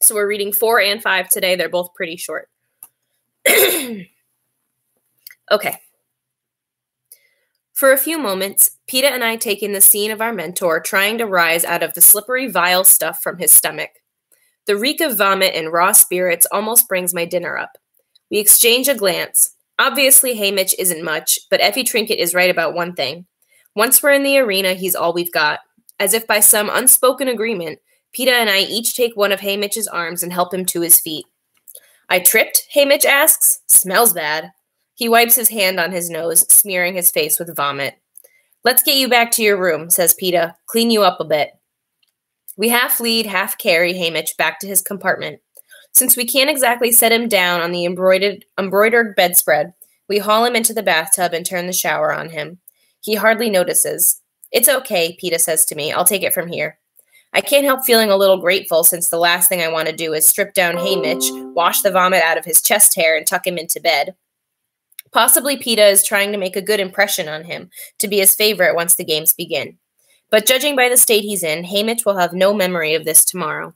So we're reading 4 and 5 today. They're both pretty short. Okay. For a few moments, Peta and I take in the scene of our mentor trying to rise out of the slippery, vile stuff from his stomach. The reek of vomit and raw spirits almost brings my dinner up. We exchange a glance. Obviously, Haymitch isn't much, but Effie Trinket is right about one thing. Once we're in the arena, he's all we've got. As if by some unspoken agreement, Peta and I each take one of Haymitch's arms and help him to his feet. I tripped? Haymitch asks. Smells bad. He wipes his hand on his nose, smearing his face with vomit. Let's get you back to your room, says Peta. Clean you up a bit. We half lead, half carry Haymitch back to his compartment. Since we can't exactly set him down on the embroidered bedspread, we haul him into the bathtub and turn the shower on him. He hardly notices. It's okay, Peta says to me. I'll take it from here. I can't help feeling a little grateful since the last thing I want to do is strip down Haymitch, wash the vomit out of his chest hair, and tuck him into bed. Possibly Peta is trying to make a good impression on him, to be his favorite once the games begin. But judging by the state he's in, Haymitch will have no memory of this tomorrow.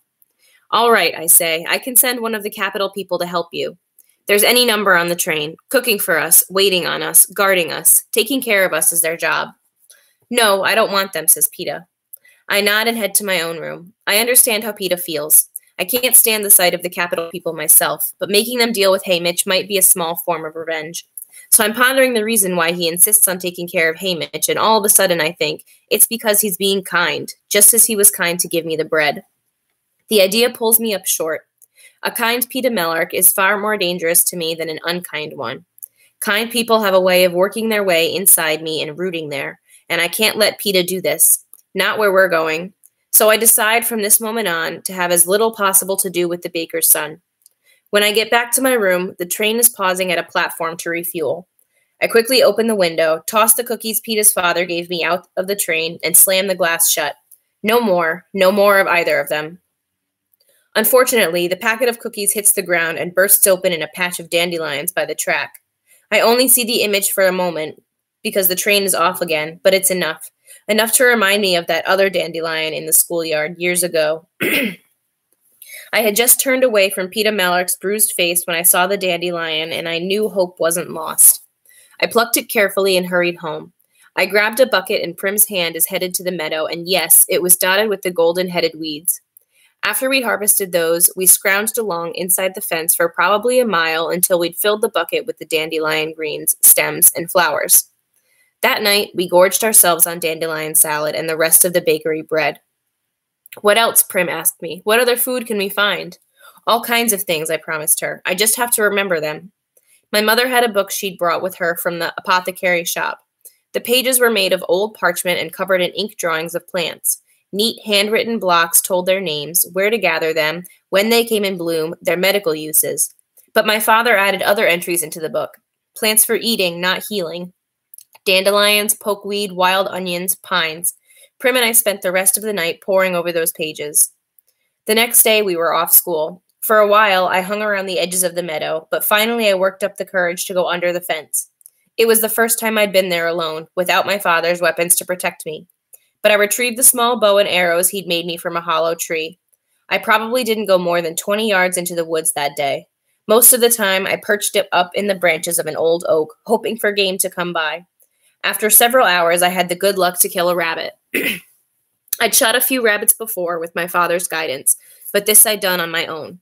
All right, I say, I can send one of the Capitol people to help you. There's any number on the train, cooking for us, waiting on us, guarding us, taking care of us is their job. No, I don't want them, says Peta. I nod and head to my own room. I understand how Peta feels. I can't stand the sight of the Capitol people myself, but making them deal with Haymitch might be a small form of revenge. So I'm pondering the reason why he insists on taking care of Haymitch, and all of a sudden I think it's because he's being kind, just as he was kind to give me the bread. The idea pulls me up short. A kind Peta Mellark is far more dangerous to me than an unkind one. Kind people have a way of working their way inside me and rooting there, and I can't let Peta do this. Not where we're going. So I decide from this moment on to have as little possible to do with the baker's son. When I get back to my room, the train is pausing at a platform to refuel. I quickly open the window, toss the cookies Peta's father gave me out of the train, and slam the glass shut. No more of either of them. Unfortunately, the packet of cookies hits the ground and bursts open in a patch of dandelions by the track. I only see the image for a moment, because the train is off again, but it's enough. Enough to remind me of that other dandelion in the schoolyard years ago. I had just turned away from Peta Mellark's bruised face when I saw the dandelion, and I knew hope wasn't lost. I plucked it carefully and hurried home. I grabbed a bucket, and Prim's hand is headed to the meadow, and yes, it was dotted with the golden-headed weeds. After we'd harvested those, we scrounged along inside the fence for probably a mile until we'd filled the bucket with the dandelion greens, stems, and flowers. That night, we gorged ourselves on dandelion salad and the rest of the bakery bread. What else, Prim asked me. What other food can we find? All kinds of things, I promised her. I just have to remember them. My mother had a book she'd brought with her from the apothecary shop. The pages were made of old parchment and covered in ink drawings of plants. Neat handwritten blocks told their names, where to gather them, when they came in bloom, their medical uses. But my father added other entries into the book. Plants for eating, not healing. Dandelions, pokeweed, wild onions, pines. Prim and I spent the rest of the night poring over those pages. The next day, we were off school. For a while, I hung around the edges of the meadow, but finally I worked up the courage to go under the fence. It was the first time I'd been there alone, without my father's weapons to protect me. But I retrieved the small bow and arrows he'd made me from a hollow tree. I probably didn't go more than 20 yards into the woods that day. Most of the time, I perched it up in the branches of an old oak, hoping for game to come by. After several hours, I had the good luck to kill a rabbit. I'd shot a few rabbits before with my father's guidance, but this I'd done on my own.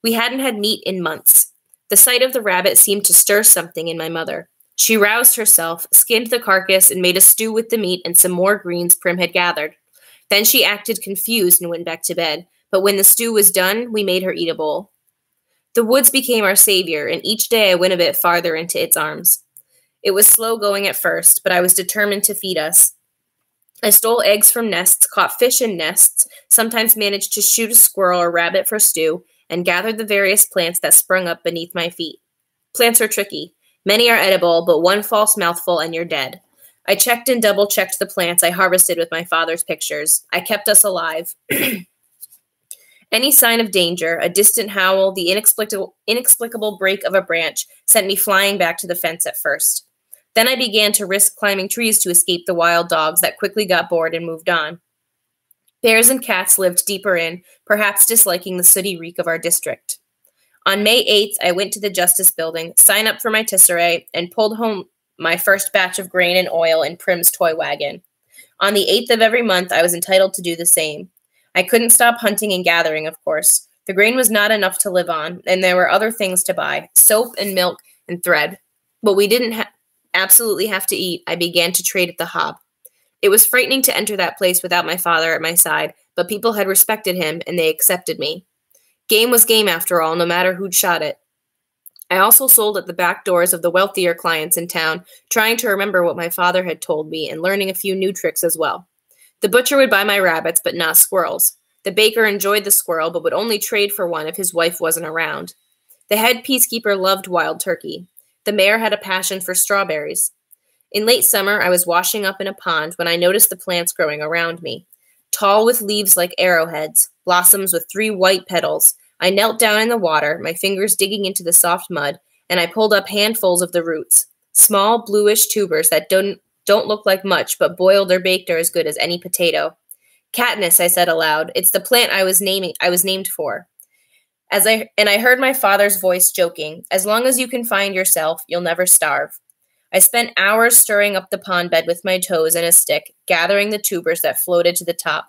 We hadn't had meat in months. The sight of the rabbit seemed to stir something in my mother. She roused herself, skinned the carcass, and made a stew with the meat and some more greens Prim had gathered. Then she acted confused and went back to bed, but when the stew was done, we made her eat a bowl. The woods became our savior, and each day I went a bit farther into its arms. It was slow going at first, but I was determined to feed us. I stole eggs from nests, caught fish in nests, sometimes managed to shoot a squirrel or rabbit for stew, and gathered the various plants that sprung up beneath my feet. Plants are tricky. Many are edible, but one false mouthful and you're dead. I checked and double-checked the plants I harvested with my father's pictures. I kept us alive. Any sign of danger, a distant howl, the inexplicable break of a branch, sent me flying back to the fence at first. Then I began to risk climbing trees to escape the wild dogs that quickly got bored and moved on. Bears and cats lived deeper in, perhaps disliking the sooty reek of our district. On May 8th, I went to the Justice Building, signed up for my tesserae, and pulled home my first batch of grain and oil in Prim's toy wagon. On the 8th of every month, I was entitled to do the same. I couldn't stop hunting and gathering, of course. The grain was not enough to live on, and there were other things to buy, soap and milk and thread. But we didn't absolutely have to eat. I began to trade at the Hob. It was frightening to enter that place without my father at my side, but people had respected him, and they accepted me. Game was game, after all, no matter who'd shot it. I also sold at the back doors of the wealthier clients in town, trying to remember what my father had told me and learning a few new tricks as well. The butcher would buy my rabbits, but not squirrels. The baker enjoyed the squirrel, but would only trade for one if his wife wasn't around. The head peacekeeper loved wild turkey. The mayor had a passion for strawberries. In late summer, I was washing up in a pond when I noticed the plants growing around me. Tall with leaves like arrowheads, blossoms with 3 white petals, I knelt down in the water, my fingers digging into the soft mud, and I pulled up handfuls of the roots. Small, bluish tubers that don't look like much, but boiled or baked are as good as any potato. Katniss, I said aloud. It's the plant I was named for. I heard my father's voice joking, as long as you can find yourself, you'll never starve. I spent hours stirring up the pond bed with my toes and a stick, gathering the tubers that floated to the top.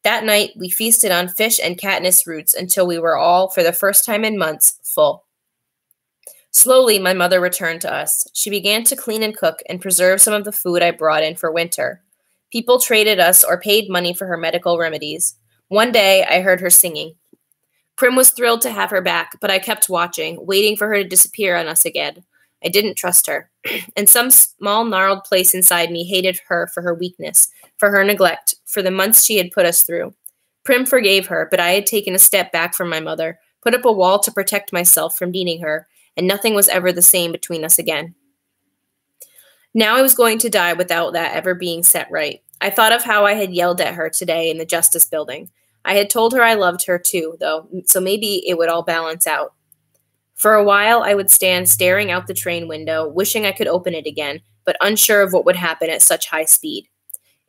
That night, we feasted on fish and Katniss roots until we were all, for the first time in months, full. Slowly, my mother returned to us. She began to clean and cook and preserve some of the food I brought in for winter. People traded us or paid money for her medical remedies. One day, I heard her singing. Prim was thrilled to have her back, but I kept watching, waiting for her to disappear on us again. I didn't trust her, and some small gnarled place inside me hated her for her weakness, for her neglect, for the months she had put us through. Prim forgave her, but I had taken a step back from my mother, put up a wall to protect myself from needing her, and nothing was ever the same between us again. Now I was going to die without that ever being set right. I thought of how I had yelled at her today in the Justice Building. I had told her I loved her too, though, so maybe it would all balance out. For a while, I would stand staring out the train window, wishing I could open it again, but unsure of what would happen at such high speed.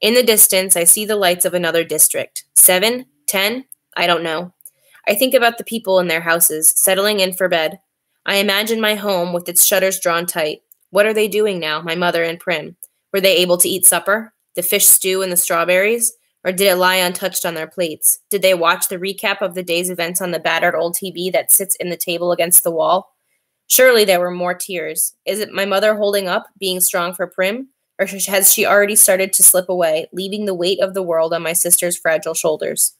In the distance, I see the lights of another district. 7? 10? I don't know. I think about the people in their houses, settling in for bed. I imagine my home with its shutters drawn tight. What are they doing now, my mother and Prim? Were they able to eat supper? The fish stew and the strawberries? Or did it lie untouched on their plates? Did they watch the recap of the day's events on the battered old TV that sits in the table against the wall? Surely there were more tears. Is it my mother holding up, being strong for Prim? Or has she already started to slip away, leaving the weight of the world on my sister's fragile shoulders?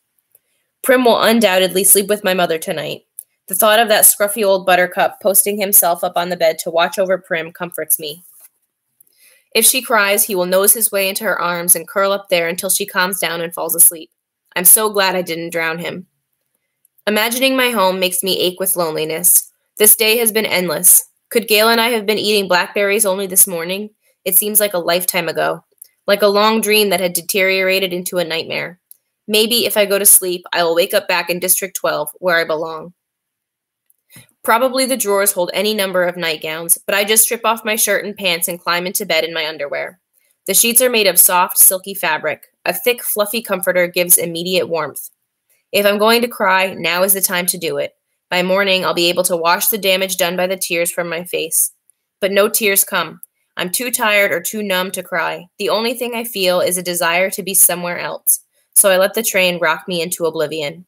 Prim will undoubtedly sleep with my mother tonight. The thought of that scruffy old buttercup posting himself up on the bed to watch over Prim comforts me. If she cries, he will nose his way into her arms and curl up there until she calms down and falls asleep. I'm so glad I didn't drown him. Imagining my home makes me ache with loneliness. This day has been endless. Could Gail and I have been eating blackberries only this morning? It seems like a lifetime ago. Like a long dream that had deteriorated into a nightmare. Maybe if I go to sleep, I will wake up back in District 12, where I belong. Probably the drawers hold any number of nightgowns, but I just strip off my shirt and pants and climb into bed in my underwear. The sheets are made of soft, silky fabric. A thick, fluffy comforter gives immediate warmth. If I'm going to cry, now is the time to do it. By morning, I'll be able to wash the damage done by the tears from my face. But no tears come. I'm too tired or too numb to cry. The only thing I feel is a desire to be somewhere else. So I let the train rock me into oblivion.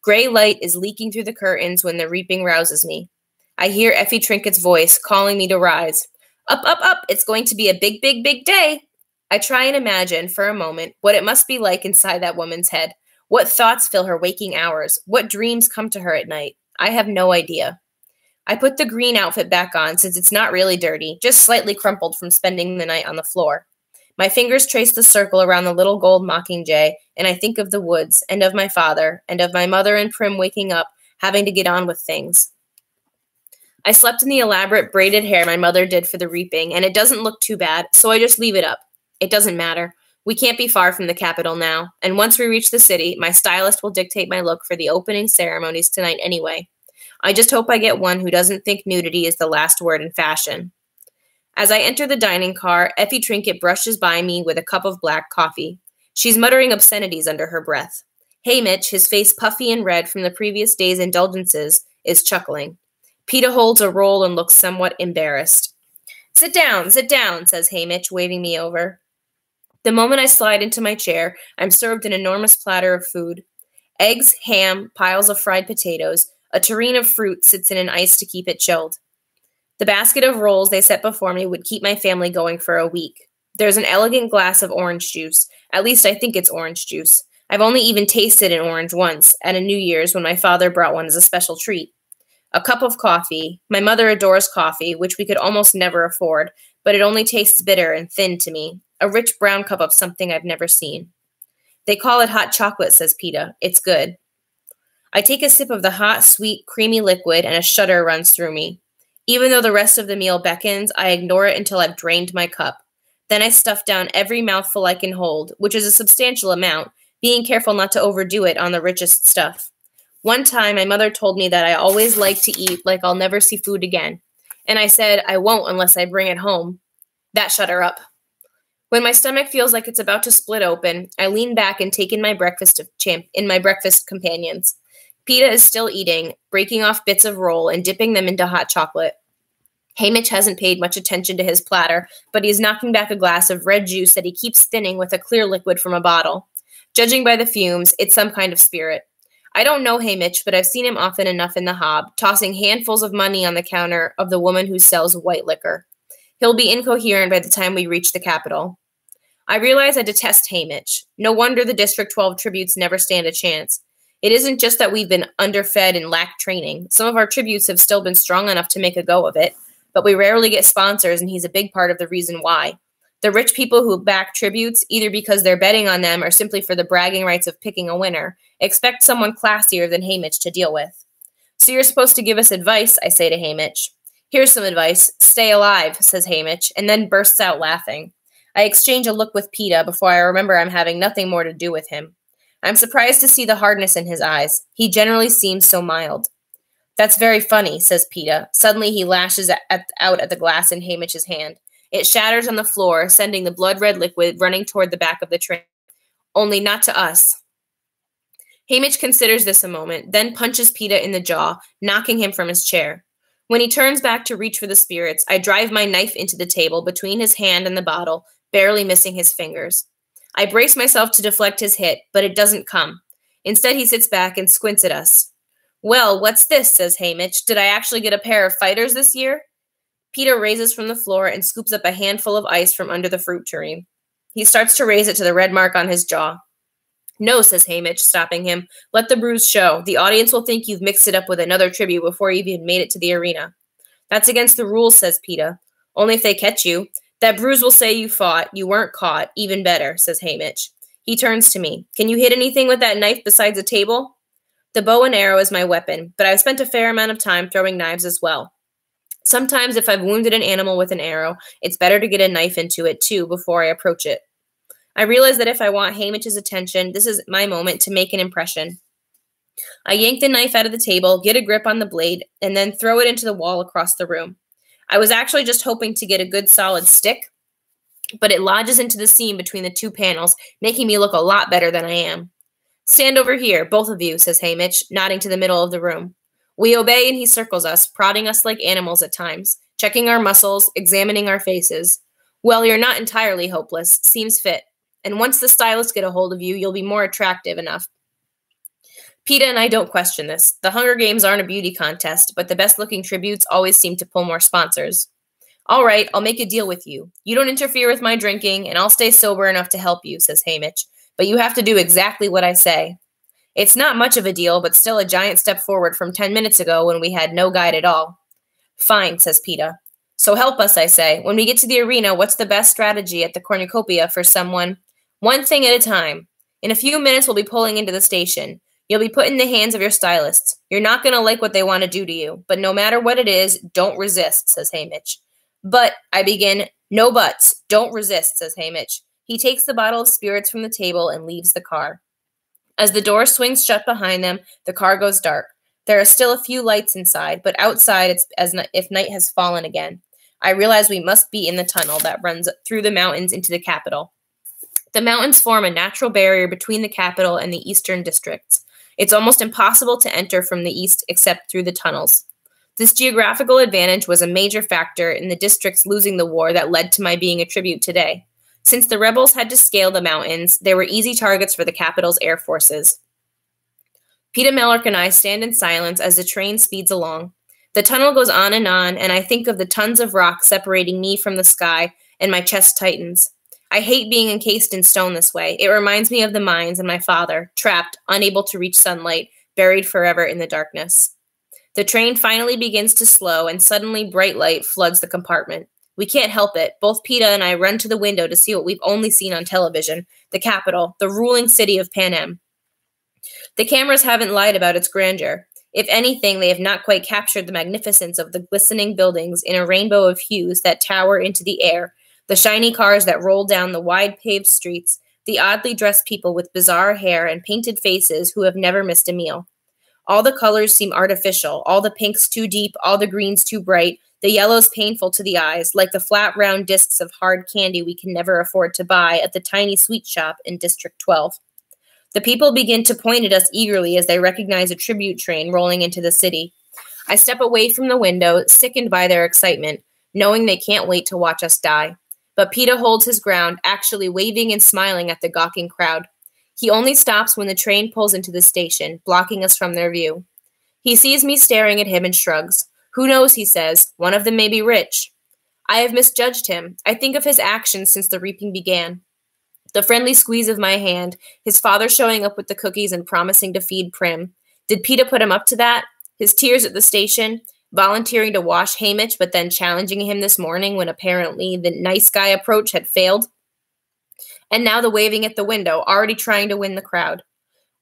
Gray light is leaking through the curtains when the reaping rouses me. I hear Effie Trinket's voice calling me to rise. Up, up, up! It's going to be a big, big, big day! I try and imagine, for a moment, what it must be like inside that woman's head. What thoughts fill her waking hours? What dreams come to her at night? I have no idea. I put the green outfit back on since it's not really dirty, just slightly crumpled from spending the night on the floor. My fingers trace the circle around the little gold mockingjay, and I think of the woods, and of my father, and of my mother and Prim waking up, having to get on with things. I slept in the elaborate braided hair my mother did for the reaping, and it doesn't look too bad, so I just leave it up. It doesn't matter. We can't be far from the capital now, and once we reach the city, my stylist will dictate my look for the opening ceremonies tonight anyway. I just hope I get one who doesn't think nudity is the last word in fashion. As I enter the dining car, Effie Trinket brushes by me with a cup of black coffee. She's muttering obscenities under her breath. Haymitch, his face puffy and red from the previous day's indulgences, is chuckling. Peeta holds a roll and looks somewhat embarrassed. Sit down, says Haymitch, waving me over. The moment I slide into my chair, I'm served an enormous platter of food. Eggs, ham, piles of fried potatoes, a tureen of fruit sits in an ice to keep it chilled. The basket of rolls they set before me would keep my family going for a week. There's an elegant glass of orange juice. At least I think it's orange juice. I've only even tasted an orange once, at a New Year's when my father brought one as a special treat. A cup of coffee. My mother adores coffee, which we could almost never afford, but it only tastes bitter and thin to me. A rich brown cup of something I've never seen. They call it hot chocolate, says Peeta. It's good. I take a sip of the hot, sweet, creamy liquid and a shudder runs through me. Even though the rest of the meal beckons, I ignore it until I've drained my cup. Then I stuff down every mouthful I can hold, which is a substantial amount, being careful not to overdo it on the richest stuff. One time, my mother told me that I always like to eat like I'll never see food again. And I said I won't unless I bring it home. That shut her up. When my stomach feels like it's about to split open, I lean back and take in my breakfast companions. Peeta is still eating, breaking off bits of roll and dipping them into hot chocolate. Haymitch hasn't paid much attention to his platter, but he's knocking back a glass of red juice that he keeps thinning with a clear liquid from a bottle. Judging by the fumes, it's some kind of spirit. I don't know Haymitch, but I've seen him often enough in the hob, tossing handfuls of money on the counter of the woman who sells white liquor. He'll be incoherent by the time we reach the capital. I realize I detest Haymitch. No wonder the District 12 tributes never stand a chance. It isn't just that we've been underfed and lack training. Some of our tributes have still been strong enough to make a go of it, but we rarely get sponsors, and he's a big part of the reason why. The rich people who back tributes, either because they're betting on them or simply for the bragging rights of picking a winner, expect someone classier than Haymitch to deal with. So you're supposed to give us advice, I say to Haymitch. Here's some advice. Stay alive, says Haymitch, and then bursts out laughing. I exchange a look with Peeta before I remember I'm having nothing more to do with him. I'm surprised to see the hardness in his eyes. He generally seems so mild. That's very funny, says Peeta. Suddenly he lashes out at the glass in Haymitch's hand. It shatters on the floor, sending the blood-red liquid running toward the back of the tray. Only not to us. Haymitch considers this a moment, then punches Peeta in the jaw, knocking him from his chair. When he turns back to reach for the spirits, I drive my knife into the table between his hand and the bottle, barely missing his fingers. I brace myself to deflect his hit, but it doesn't come. Instead, he sits back and squints at us. Well, what's this, says Haymitch. Did I actually get a pair of fighters this year? Peeta raises from the floor and scoops up a handful of ice from under the fruit tureen. He starts to raise it to the red mark on his jaw. No, says Haymitch, stopping him. Let the bruise show. The audience will think you've mixed it up with another tribute before you've even made it to the arena. That's against the rules, says Peeta. Only if they catch you. That bruise will say you fought. You weren't caught. Even better, says Haymitch. He turns to me. Can you hit anything with that knife besides a table? The bow and arrow is my weapon, but I've spent a fair amount of time throwing knives as well. Sometimes if I've wounded an animal with an arrow, it's better to get a knife into it too before I approach it. I realize that if I want Haymitch's attention, this is my moment to make an impression. I yank the knife out of the table, get a grip on the blade, and then throw it into the wall across the room. I was actually just hoping to get a good solid stick, but it lodges into the seam between the two panels, making me look a lot better than I am. Stand over here, both of you, says Haymitch, nodding to the middle of the room. We obey and he circles us, prodding us like animals at times, checking our muscles, examining our faces. Well, you're not entirely hopeless. Seems fit. And once the stylists get a hold of you, you'll be more attractive enough. Peeta and I don't question this. The Hunger Games aren't a beauty contest, but the best-looking tributes always seem to pull more sponsors. All right, I'll make a deal with you. You don't interfere with my drinking, and I'll stay sober enough to help you, says Haymitch. But you have to do exactly what I say. It's not much of a deal, but still a giant step forward from 10 minutes ago when we had no guide at all. Fine, says Peeta. So help us, I say. When we get to the arena, what's the best strategy at the cornucopia for someone? One thing at a time. In a few minutes, we'll be pulling into the station. You'll be put in the hands of your stylists. You're not going to like what they want to do to you, but no matter what it is, don't resist, says Haymitch. But, I begin. No buts. Don't resist, says Haymitch. He takes the bottle of spirits from the table and leaves the car. As the door swings shut behind them, the car goes dark. There are still a few lights inside, but outside it's as if night has fallen again. I realize we must be in the tunnel that runs through the mountains into the capital. The mountains form a natural barrier between the capital and the eastern districts. It's almost impossible to enter from the east except through the tunnels. This geographical advantage was a major factor in the districts losing the war that led to my being a tribute today. Since the rebels had to scale the mountains, they were easy targets for the capital's air forces. Peter Mellark and I stand in silence as the train speeds along. The tunnel goes on, and I think of the tons of rock separating me from the sky, and my chest tightens. I hate being encased in stone this way. It reminds me of the mines and my father, trapped, unable to reach sunlight, buried forever in the darkness. The train finally begins to slow, and suddenly bright light floods the compartment. We can't help it. Both Peta and I run to the window to see what we've only seen on television, the capital, the ruling city of Panem. The cameras haven't lied about its grandeur. If anything, they have not quite captured the magnificence of the glistening buildings in a rainbow of hues that tower into the air, the shiny cars that roll down the wide paved streets, the oddly dressed people with bizarre hair and painted faces who have never missed a meal. All the colors seem artificial, all the pinks too deep, all the greens too bright, the yellows painful to the eyes, like the flat round discs of hard candy we can never afford to buy at the tiny sweet shop in District 12. The people begin to point at us eagerly as they recognize a tribute train rolling into the city. I step away from the window, sickened by their excitement, knowing they can't wait to watch us die. But Peta holds his ground, actually waving and smiling at the gawking crowd. He only stops when the train pulls into the station, blocking us from their view. He sees me staring at him and shrugs. Who knows, he says. One of them may be rich. I have misjudged him. I think of his actions since the reaping began. The friendly squeeze of my hand, his father showing up with the cookies and promising to feed Prim. Did Peta put him up to that? His tears at the station, volunteering to wash Hamish, but then challenging him this morning when apparently the nice guy approach had failed. And now the waving at the window, already trying to win the crowd.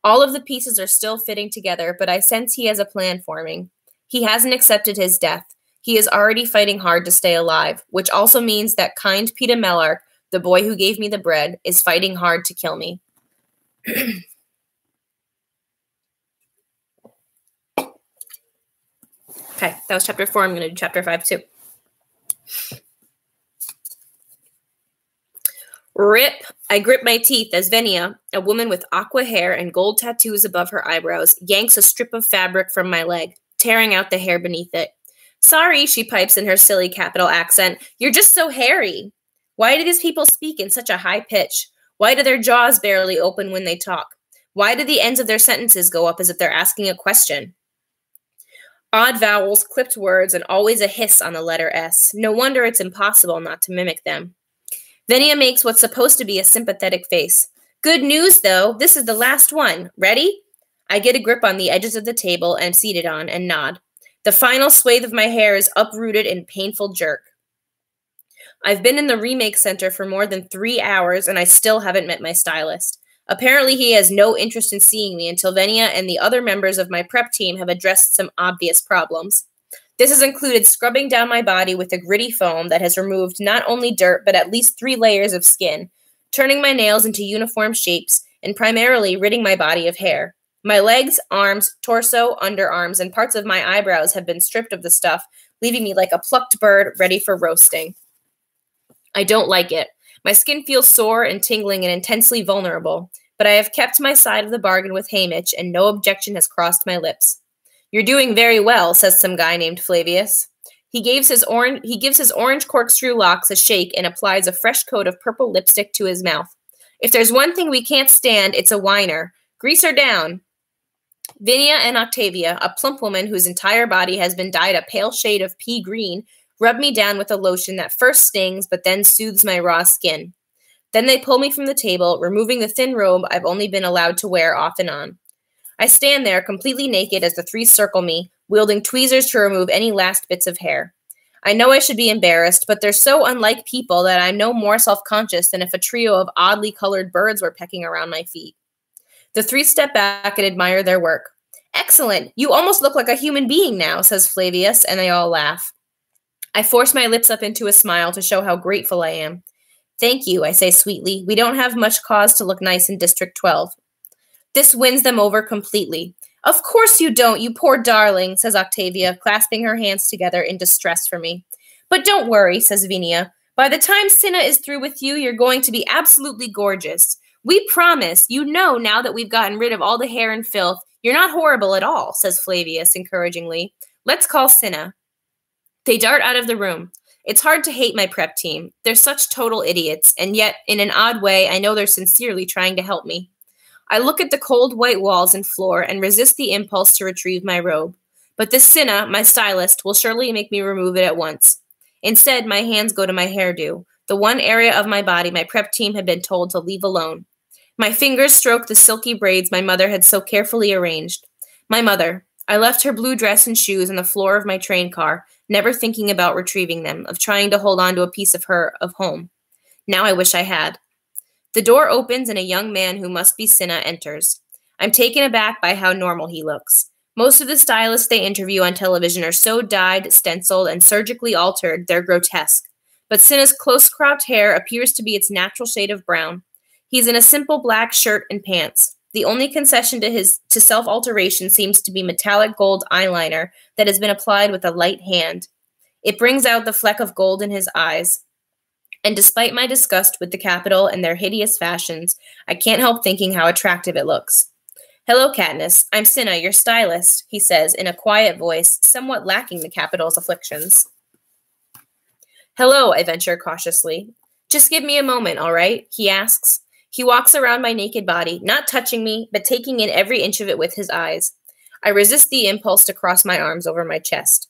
All of the pieces are still fitting together, but I sense he has a plan forming. He hasn't accepted his death. He is already fighting hard to stay alive, which also means that kind Peta Mellark, the boy who gave me the bread, is fighting hard to kill me. Okay, that was chapter 4. I'm going to do chapter 5 too. Rip! I grip my teeth as Venia, a woman with aqua hair and gold tattoos above her eyebrows, yanks a strip of fabric from my leg, tearing out the hair beneath it. Sorry, she pipes in her silly capital accent. You're just so hairy. Why do these people speak in such a high pitch? Why do their jaws barely open when they talk? Why do the ends of their sentences go up as if they're asking a question? Odd vowels, clipped words, and always a hiss on the letter S. No wonder it's impossible not to mimic them. Venia makes what's supposed to be a sympathetic face. Good news, though. This is the last one. Ready? I get a grip on the edges of the table I'm seated on and nod. The final swathe of my hair is uprooted in painful jerk. I've been in the remake center for more than 3 hours, and I still haven't met my stylist. Apparently, he has no interest in seeing me until Venia and the other members of my prep team have addressed some obvious problems. This has included scrubbing down my body with a gritty foam that has removed not only dirt, but at least 3 layers of skin, turning my nails into uniform shapes, and primarily ridding my body of hair. My legs, arms, torso, underarms, and parts of my eyebrows have been stripped of the stuff, leaving me like a plucked bird ready for roasting. I don't like it. My skin feels sore and tingling and intensely vulnerable, but I have kept my side of the bargain with Hamish, and no objection has crossed my lips. You're doing very well, says some guy named Flavius. He gives his orange corkscrew locks a shake and applies a fresh coat of purple lipstick to his mouth. If there's one thing we can't stand, it's a whiner. Grease her down. Venia and Octavia, a plump woman whose entire body has been dyed a pale shade of pea green, rub me down with a lotion that first stings but then soothes my raw skin. Then they pull me from the table, removing the thin robe I've only been allowed to wear off and on. I stand there completely naked as the 3 circle me, wielding tweezers to remove any last bits of hair. I know I should be embarrassed, but they're so unlike people that I'm no more self-conscious than if a trio of oddly colored birds were pecking around my feet. The 3 step back and admire their work. Excellent! You almost look like a human being now, says Flavius, and they all laugh. I force my lips up into a smile to show how grateful I am. Thank you, I say sweetly. We don't have much cause to look nice in District 12. This wins them over completely. Of course you don't, you poor darling, says Octavia, clasping her hands together in distress for me. But don't worry, says Venia. By the time Cinna is through with you, you're going to be absolutely gorgeous. We promise. You know now that we've gotten rid of all the hair and filth. You're not horrible at all, says Flavius encouragingly. Let's call Cinna. They dart out of the room. It's hard to hate my prep team. They're such total idiots, and yet, in an odd way, I know they're sincerely trying to help me. I look at the cold white walls and floor and resist the impulse to retrieve my robe. But this Cinna, my stylist, will surely make me remove it at once. Instead, my hands go to my hairdo, the one area of my body my prep team had been told to leave alone. My fingers stroke the silky braids my mother had so carefully arranged. My mother. I left her blue dress and shoes on the floor of my train car, never thinking about retrieving them, of trying to hold on to a piece of her, of home. Now I wish I had. The door opens and a young man who must be Cinna enters. I'm taken aback by how normal he looks. Most of the stylists they interview on television are so dyed, stenciled, and surgically altered they're grotesque. But Cinna's close-cropped hair appears to be its natural shade of brown. He's in a simple black shirt and pants. The only concession to self-alteration seems to be metallic gold eyeliner that has been applied with a light hand. It brings out the fleck of gold in his eyes. And despite my disgust with the Capitol and their hideous fashions, I can't help thinking how attractive it looks. Hello, Katniss. I'm Cinna, your stylist, he says in a quiet voice, somewhat lacking the Capitol's afflictions. Hello, I venture cautiously. Just give me a moment, all right? He asks. He walks around my naked body, not touching me, but taking in every inch of it with his eyes. I resist the impulse to cross my arms over my chest.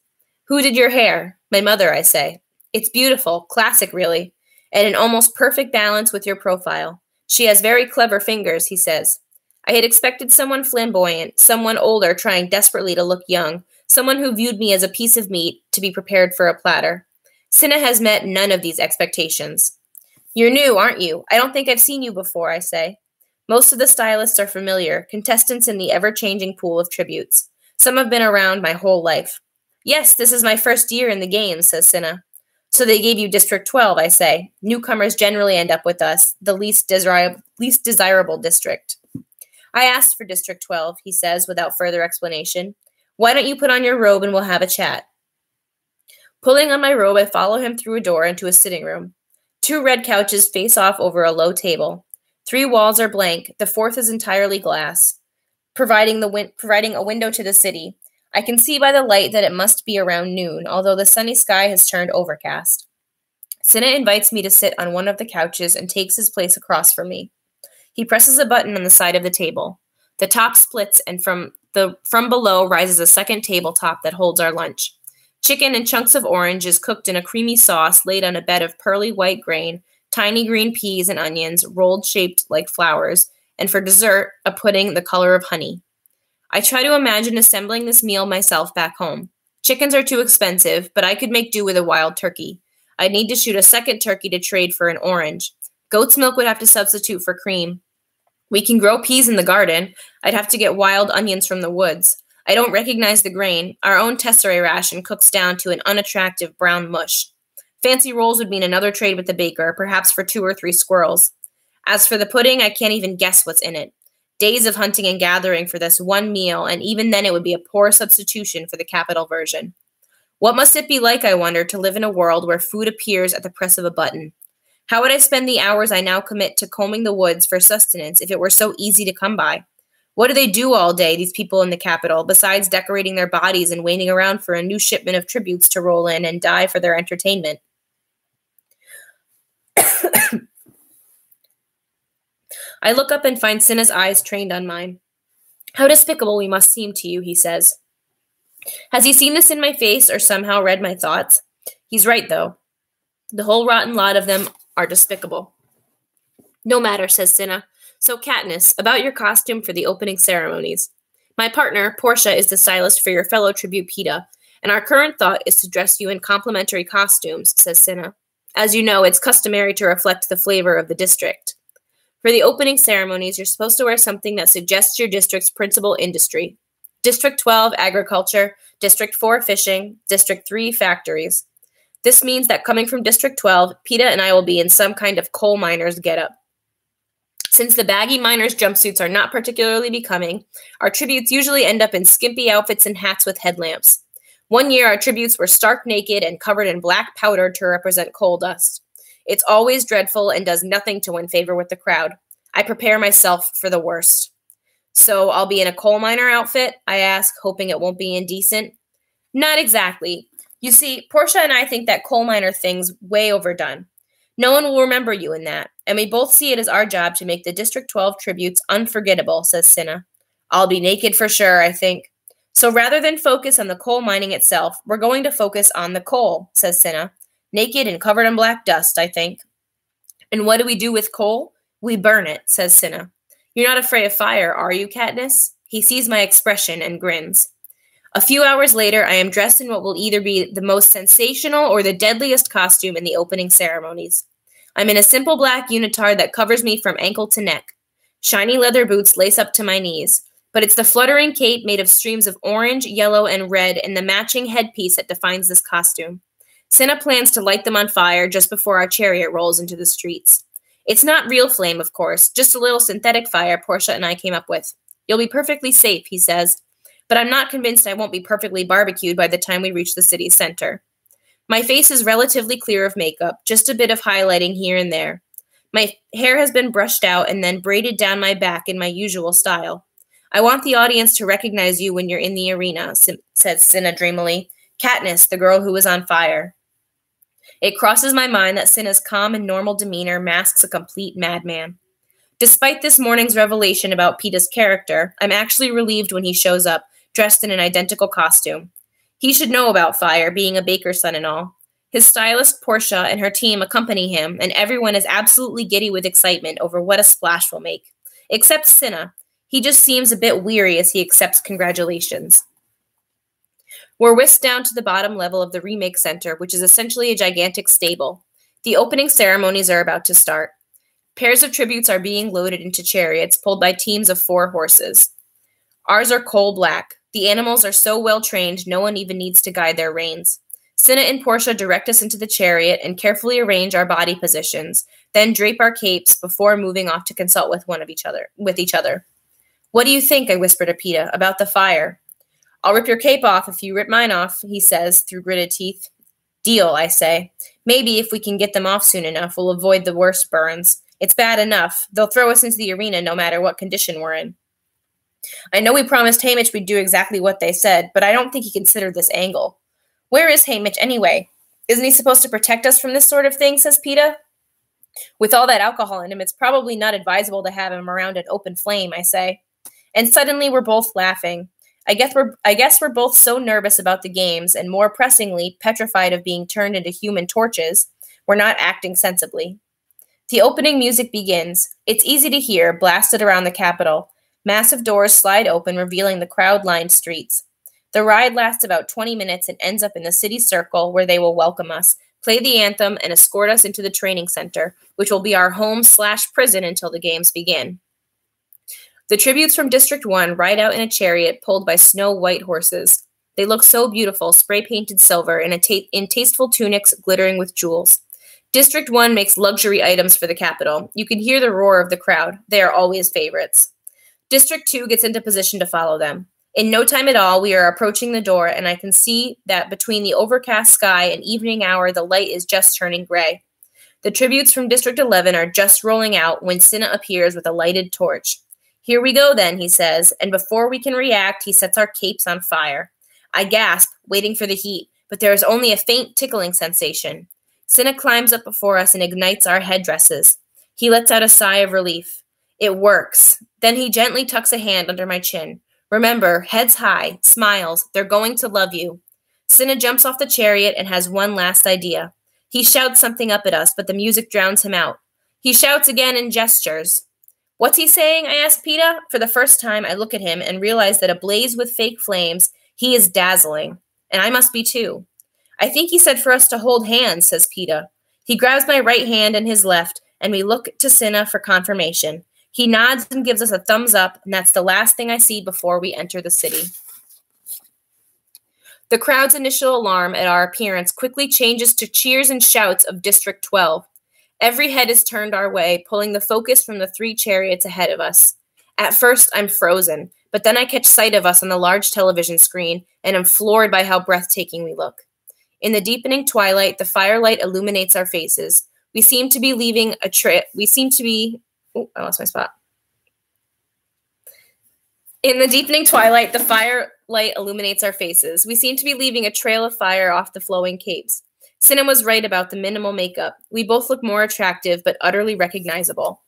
Who did your hair? My mother, I say. It's beautiful, classic really, and an almost perfect balance with your profile. She has very clever fingers, he says. I had expected someone flamboyant, someone older trying desperately to look young, someone who viewed me as a piece of meat to be prepared for a platter. Cinna has met none of these expectations. You're new, aren't you? I don't think I've seen you before, I say. Most of the stylists are familiar, contestants in the ever-changing pool of tributes. Some have been around my whole life. Yes, this is my first year in the game, says Cinna. So they gave you District 12, I say. Newcomers generally end up with us, the least desirable district. I asked for District 12, he says without further explanation. Why don't you put on your robe and we'll have a chat? Pulling on my robe, I follow him through a door into a sitting room. 2 red couches face off over a low table. 3 walls are blank, the 4th is entirely glass, providing a window to the city. I can see by the light that it must be around noon, although the sunny sky has turned overcast. Cinna invites me to sit on one of the couches and takes his place across from me. He presses a button on the side of the table. The top splits, and from below rises a second tabletop that holds our lunch. Chicken and chunks of orange is cooked in a creamy sauce laid on a bed of pearly white grain, tiny green peas and onions rolled shaped like flowers, and for dessert, a pudding the color of honey. I try to imagine assembling this meal myself back home. Chickens are too expensive, but I could make do with a wild turkey. I'd need to shoot a second turkey to trade for an orange. Goat's milk would have to substitute for cream. We can grow peas in the garden. I'd have to get wild onions from the woods. I don't recognize the grain. Our own tesserae ration cooks down to an unattractive brown mush. Fancy rolls would mean another trade with the baker, perhaps for 2 or 3 squirrels. As for the pudding, I can't even guess what's in it. Days of hunting and gathering for this one meal, and even then it would be a poor substitution for the Capitol version. What must it be like, I wonder, to live in a world where food appears at the press of a button? How would I spend the hours I now commit to combing the woods for sustenance if it were so easy to come by? What do they do all day, these people in the Capitol, besides decorating their bodies and waiting around for a new shipment of tributes to roll in and die for their entertainment? I look up and find Cinna's eyes trained on mine. How despicable we must seem to you, he says. Has he seen this in my face or somehow read my thoughts? He's right, though. The whole rotten lot of them are despicable. No matter, says Cinna. So, Katniss, about your costume for the opening ceremonies. My partner, Portia, is the stylist for your fellow tribute Peeta, and our current thought is to dress you in complimentary costumes, says Cinna. As you know, it's customary to reflect the flavor of the district. For the opening ceremonies, you're supposed to wear something that suggests your district's principal industry. District 12, agriculture. District 4, fishing. District 3, factories. This means that coming from District 12, Peeta and I will be in some kind of coal miner's getup. Since the baggy miners' jumpsuits are not particularly becoming, our tributes usually end up in skimpy outfits and hats with headlamps. One year, our tributes were stark naked and covered in black powder to represent coal dust. It's always dreadful and does nothing to win favor with the crowd. I prepare myself for the worst. So I'll be in a coal miner outfit? I ask, hoping it won't be indecent. Not exactly. You see, Portia and I think that coal miner thing's way overdone. No one will remember you in that, and we both see it as our job to make the District 12 tributes unforgettable, says Cinna. I'll be naked for sure, I think. So rather than focus on the coal mining itself, we're going to focus on the coal, says Cinna. Naked and covered in black dust, I think. And what do we do with coal? We burn it, says Cinna. You're not afraid of fire, are you, Katniss? He sees my expression and grins. A few hours later, I am dressed in what will either be the most sensational or the deadliest costume in the opening ceremonies. I'm in a simple black unitard that covers me from ankle to neck. Shiny leather boots lace up to my knees, but it's the fluttering cape made of streams of orange, yellow, and red and the matching headpiece that defines this costume. Cinna plans to light them on fire just before our chariot rolls into the streets. It's not real flame, of course, just a little synthetic fire Portia and I came up with. You'll be perfectly safe, he says, but I'm not convinced I won't be perfectly barbecued by the time we reach the city center. My face is relatively clear of makeup, just a bit of highlighting here and there. My hair has been brushed out and then braided down my back in my usual style. I want the audience to recognize you when you're in the arena, said Cinna dreamily. Katniss, the girl who was on fire. It crosses my mind that Cinna's calm and normal demeanor masks a complete madman. Despite this morning's revelation about Peeta's character, I'm actually relieved when he shows up, dressed in an identical costume. He should know about fire, being a baker's son and all. His stylist, Portia, and her team accompany him, and everyone is absolutely giddy with excitement over what a splash will make. Except Cinna. He just seems a bit weary as he accepts congratulations. We're whisked down to the bottom level of the Remake Center, which is essentially a gigantic stable. The opening ceremonies are about to start. Pairs of tributes are being loaded into chariots pulled by teams of 4 horses. Ours are coal black. The animals are so well trained, no one even needs to guide their reins. Cinna and Portia direct us into the chariot and carefully arrange our body positions, then drape our capes before moving off to consult with each other. What do you think, I whisper to Peeta, about the fire? I'll rip your cape off if you rip mine off, he says through gritted teeth. Deal, I say. Maybe if we can get them off soon enough, we'll avoid the worst burns. It's bad enough. They'll throw us into the arena no matter what condition we're in. I know we promised Haymitch we'd do exactly what they said, but I don't think he considered this angle. Where is Haymitch anyway? Isn't he supposed to protect us from this sort of thing, says Peeta? With all that alcohol in him, it's probably not advisable to have him around an open flame, I say. And suddenly we're both laughing. I guess we're both so nervous about the games, and more pressingly, petrified of being turned into human torches, we're not acting sensibly. The opening music begins. It's easy to hear, blasted around the Capitol. Massive doors slide open, revealing the crowd-lined streets. The ride lasts about 20 minutes and ends up in the city circle, where they will welcome us, play the anthem, and escort us into the training center, which will be our home/prison until the games begin. The tributes from District 1 ride out in a chariot pulled by snow-white horses. They look so beautiful, spray-painted silver, in tasteful tunics glittering with jewels. District 1 makes luxury items for the Capitol. You can hear the roar of the crowd. They are always favorites. District 2 gets into position to follow them. In no time at all, we are approaching the door, and I can see that between the overcast sky and evening hour, the light is just turning gray. The tributes from District 11 are just rolling out when Cinna appears with a lighted torch. Here we go, then, he says, and before we can react, he sets our capes on fire. I gasp, waiting for the heat, but there is only a faint tickling sensation. Cinna climbs up before us and ignites our headdresses. He lets out a sigh of relief. It works. Then he gently tucks a hand under my chin. Remember, heads high, smiles, they're going to love you. Cinna jumps off the chariot and has one last idea. He shouts something up at us, but the music drowns him out. He shouts again and gestures. What's he saying? I ask Peeta. For the first time, I look at him and realize that ablaze with fake flames, he is dazzling. And I must be too. I think he said for us to hold hands, says Peeta. He grabs my right hand and his left, and we look to Cinna for confirmation. He nods and gives us a thumbs up, and that's the last thing I see before we enter the city. The crowd's initial alarm at our appearance quickly changes to cheers and shouts of District 12. Every head is turned our way, pulling the focus from the 3 chariots ahead of us. At first, I'm frozen, but then I catch sight of us on the large television screen, and am floored by how breathtaking we look. In the deepening twilight, the firelight illuminates our faces. We seem to be leaving a trail. Oh, I lost my spot. In the deepening twilight, the firelight illuminates our faces. We seem to be leaving a trail of fire off the flowing capes. Cinna was right about the minimal makeup. We both look more attractive, but utterly recognizable.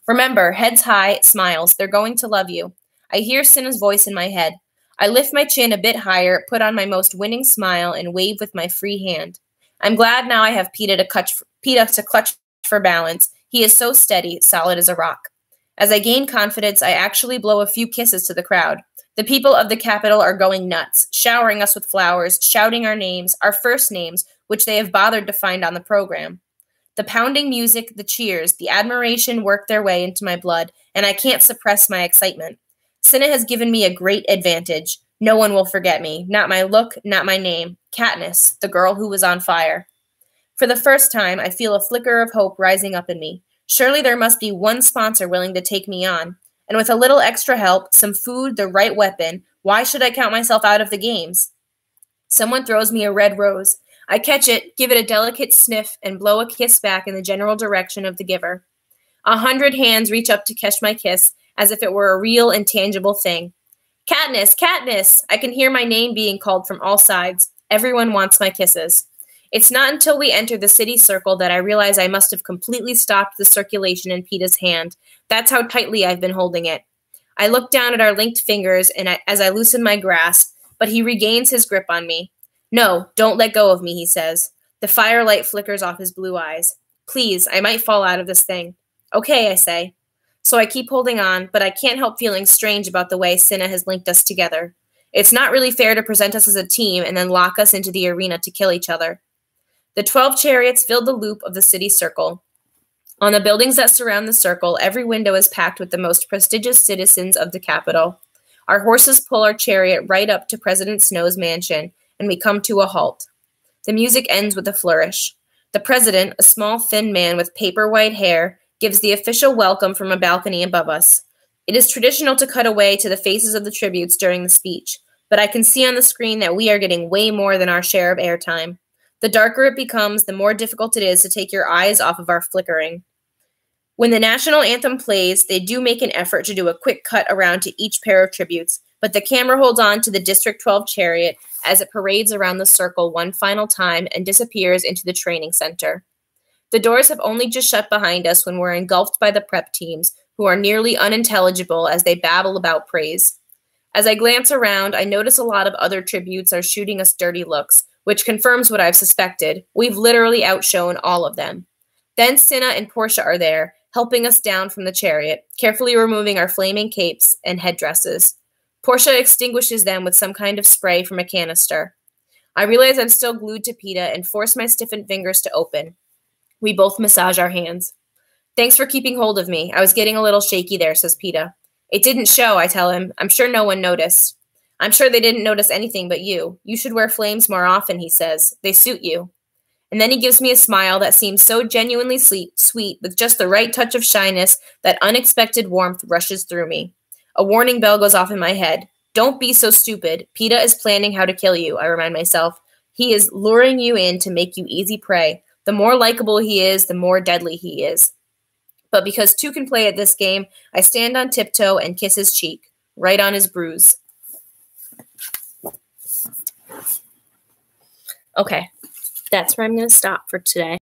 Remember, heads high, smiles. They're going to love you. I hear Cinna's voice in my head. I lift my chin a bit higher, put on my most winning smile, and wave with my free hand. I'm glad now I have Peta to clutch for balance. He is so steady, solid as a rock. As I gain confidence, I actually blow a few kisses to the crowd. The people of the capital are going nuts, showering us with flowers, shouting our names, our first names, which they have bothered to find on the program. The pounding music, the cheers, the admiration work their way into my blood, and I can't suppress my excitement. Cinna has given me a great advantage. No one will forget me. Not my look, not my name. Katniss, the girl who was on fire. For the first time, I feel a flicker of hope rising up in me. Surely there must be one sponsor willing to take me on. And with a little extra help, some food, the right weapon, why should I count myself out of the games? Someone throws me a red rose. I catch it, give it a delicate sniff, and blow a kiss back in the general direction of the giver. 100 hands reach up to catch my kiss, as if it were a real, intangible thing. Katniss! Katniss! I can hear my name being called from all sides. Everyone wants my kisses. It's not until we enter the city circle that I realize I must have completely stopped the circulation in Peta's hand. That's how tightly I've been holding it. I look down at our linked fingers as I loosen my grasp, but he regains his grip on me. No, don't let go of me, he says. The firelight flickers off his blue eyes. Please, I might fall out of this thing. Okay, I say. So I keep holding on, but I can't help feeling strange about the way Cinna has linked us together. It's not really fair to present us as a team and then lock us into the arena to kill each other. The 12 chariots fill the loop of the city circle. On the buildings that surround the circle, every window is packed with the most prestigious citizens of the capital. Our horses pull our chariot right up to President Snow's mansion, and we come to a halt. The music ends with a flourish. The president, a small, thin man with paper-white hair, gives the official welcome from a balcony above us. It is traditional to cut away to the faces of the tributes during the speech, but I can see on the screen that we are getting way more than our share of airtime. The darker it becomes, the more difficult it is to take your eyes off of our flickering. When the national anthem plays, they do make an effort to do a quick cut around to each pair of tributes, but the camera holds on to the District 12 chariot as it parades around the circle one final time and disappears into the training center. The doors have only just shut behind us when we're engulfed by the prep teams, who are nearly unintelligible as they babble about praise. As I glance around, I notice a lot of other tributes are shooting us dirty looks, which confirms what I've suspected. We've literally outshone all of them. Then Cinna and Portia are there, helping us down from the chariot, carefully removing our flaming capes and headdresses. Portia extinguishes them with some kind of spray from a canister. I realize I'm still glued to Peta and force my stiffened fingers to open. We both massage our hands. Thanks for keeping hold of me. I was getting a little shaky there, says Peta. It didn't show, I tell him. I'm sure no one noticed. I'm sure they didn't notice anything but you. You should wear flames more often, he says. They suit you. And then he gives me a smile that seems so genuinely sweet, with just the right touch of shyness that unexpected warmth rushes through me. A warning bell goes off in my head. Don't be so stupid. Peta is planning how to kill you, I remind myself. He is luring you in to make you easy prey. The more likable he is, the more deadly he is. But because two can play at this game, I stand on tiptoe and kiss his cheek, right on his bruise. Okay, that's where I'm going to stop for today.